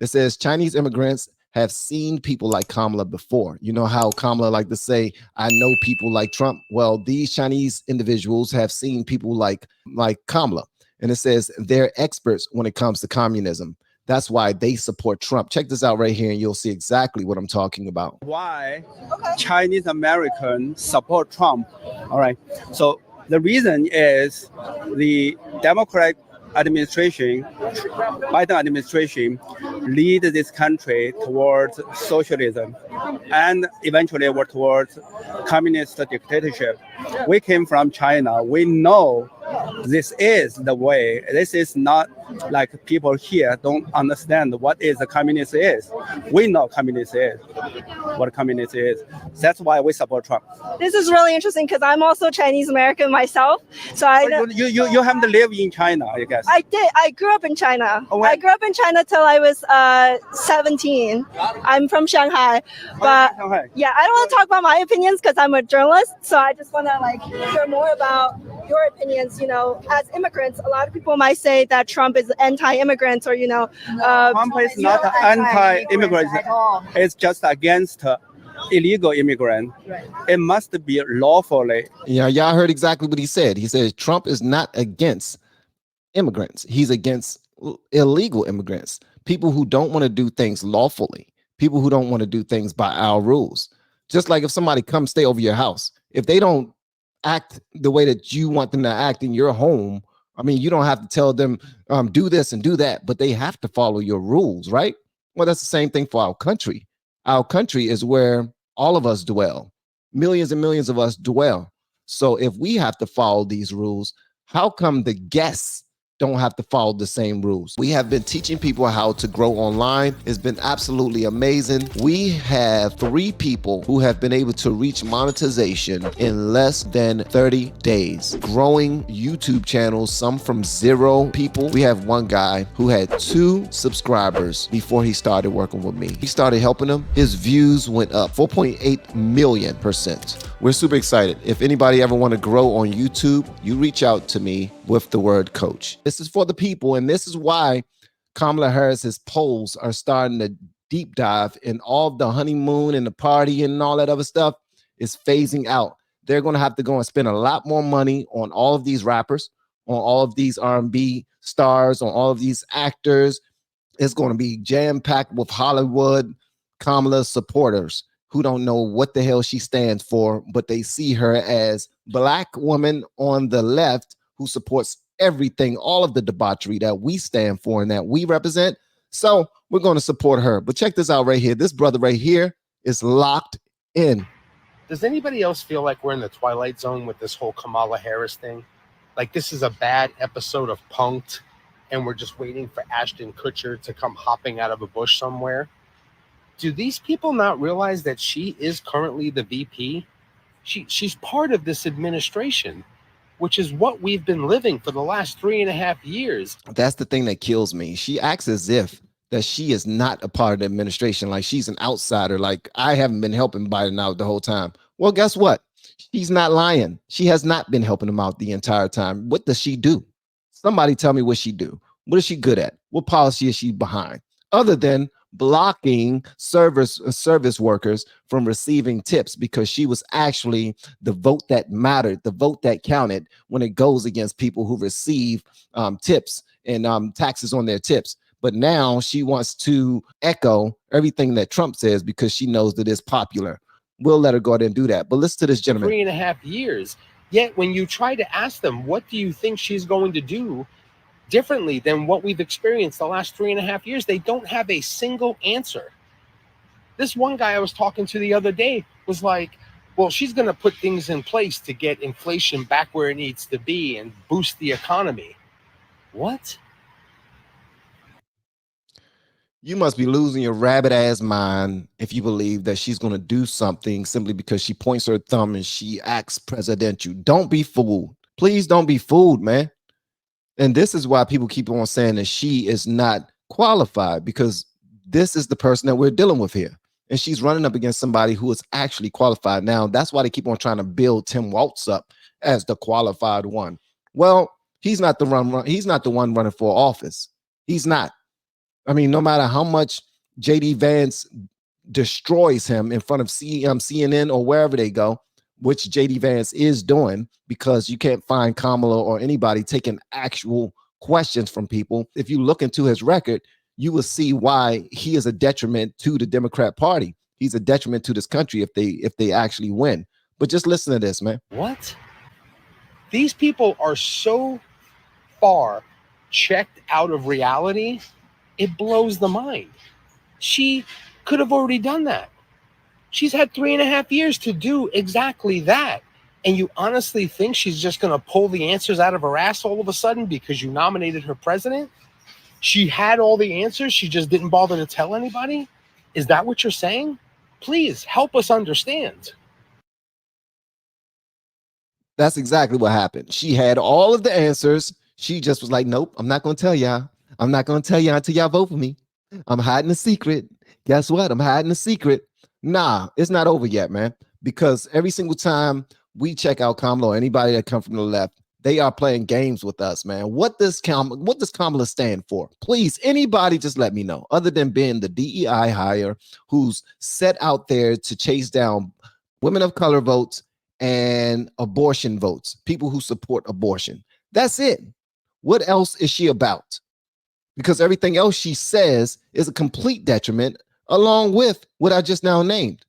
It says Chinese immigrants have seen people like Kamala before. You know how Kamala like to say, I know people like Trump. Well, these Chinese individuals have seen people like Kamala. And it says they're experts when it comes to communism. That's why they support Trump. Check this out right here, and you'll see exactly what I'm talking about. Why Chinese Americans support Trump? All right. So the reason is the Democratic administration, Biden administration, lead this country towards socialism and eventually towards communist dictatorship. We came from China. We know this is the way. This is not like people here don't understand what is a communist is. We know communist is, what communist is. That's why we support Trump. This is really interesting because I'm also Chinese American myself. So you haven't lived in China, I guess. I did. I grew up in China. Oh, I grew up in China till I was 17. I'm from Shanghai, but yeah, I don't want to talk about my opinions because I'm a journalist. So I just want to hear more about your opinions. You know, as immigrants, a lot of people might say that Trump is anti-immigrants, or Trump is not anti-immigrant at all. It's just against illegal immigrant. Right. It must be lawfully. Yeah, y'all heard exactly what he said. He says Trump is not against immigrants. He's against illegal immigrants, people who don't want to do things lawfully, people who don't want to do things by our rules. Just like if somebody comes stay over your house, if they don't act the way that you want them to act in your home, I mean, you don't have to tell them do this and do that, but they have to follow your rules, right? Well, that's the same thing for our country. Our country is where all of us dwell. Millions and millions of us dwell. So if we have to follow these rules, how come the guests don't have to follow the same rules? We have been teaching people how to grow online. It's been absolutely amazing. We have 3 people who have been able to reach monetization in less than 30 days, growing YouTube channels, some from 0 people. We have one guy who had 2 subscribers before he started working with me. He started helping him. His views went up 4.8 million%. We're super excited. If anybody ever want to grow on YouTube, you reach out to me with the word coach. This is for the people, and this is why Kamala Harris's polls are starting to deep dive, and all the honeymoon and the party and all that other stuff is phasing out. They're going to have to go and spend a lot more money on all of these rappers, on all of these R&B stars, on all of these actors. It's going to be jam-packed with Hollywood Kamala supporters who don't know what the hell she stands for, but they see her as Black woman on the left who supports everything, all of the debauchery that we stand for and that we represent. So we're going to support her. But check this out right here. This brother right here is locked in. Does anybody else feel like we're in the Twilight Zone with this whole Kamala Harris thing? Like this is a bad episode of Punk'd and we're just waiting for Ashton Kutcher to come hopping out of a bush somewhere? Do these people not realize that she is currently the VP? She's part of this administration, which is what we've been living for the last 3.5 years. That's the thing that kills me. She acts as if that she is not a part of the administration, like she's an outsider, like I haven't been helping Biden out the whole time. Well, guess what? She's not lying. She has not been helping him out the entire time. What does she do? Somebody tell me what she do. What is she good at? What policy is she behind? Other than blocking service workers from receiving tips, because she was actually the vote that mattered, the vote that counted when it goes against people who receive tips and taxes on their tips. But now she wants to echo everything that Trump says because she knows that it's popular. We'll let her go ahead and do that. But listen to this gentleman. 3.5 years. Yet when you try to ask them, what do you think she's going to do differently than what we've experienced the last 3.5 years, they don't have a single answer. This one guy I was talking to the other day was like, well, she's going to put things in place to get inflation back where it needs to be and boost the economy. What? You must be losing your rabbit ass mind if you believe that she's going to do something simply because she points her thumb and she acts presidential. Don't be fooled. Please don't be fooled, man. And this is why people keep on saying that she is not qualified, because this is the person that we're dealing with here. And she's running up against somebody who is actually qualified. Now, that's why they keep on trying to build Tim Walz up as the qualified one. Well, he's not the one running for office. He's not. I mean, no matter how much JD Vance destroys him in front of CNN or wherever they go, which JD Vance is doing, because you can't find Kamala or anybody taking actual questions from people. If you look into his record, you will see why he is a detriment to the Democrat Party. He's a detriment to this country if they actually win. But just listen to this, man. What? These people are so far checked out of reality, it blows the mind. She could have already done that. She's had 3.5 years to do exactly that. And you honestly think she's just going to pull the answers out of her ass all of a sudden because you nominated her president? She had all the answers. She just didn't bother to tell anybody. Is that what you're saying? Please help us understand. That's exactly what happened. She had all of the answers. She just was like, nope, I'm not going to tell y'all. I'm not going to tell y'all until y'all vote for me. I'm hiding a secret. Guess what? I'm hiding a secret. Nah, it's not over yet, man. Because every single time we check out Kamala or anybody that come from the left, they are playing games with us, man. What does Kamala stand for? Please, anybody just let me know. Other than being the DEI hire who's set out there to chase down women of color votes and abortion votes, people who support abortion. That's it. What else is she about? Because everything else she says is a complete detriment, along with what I just now named.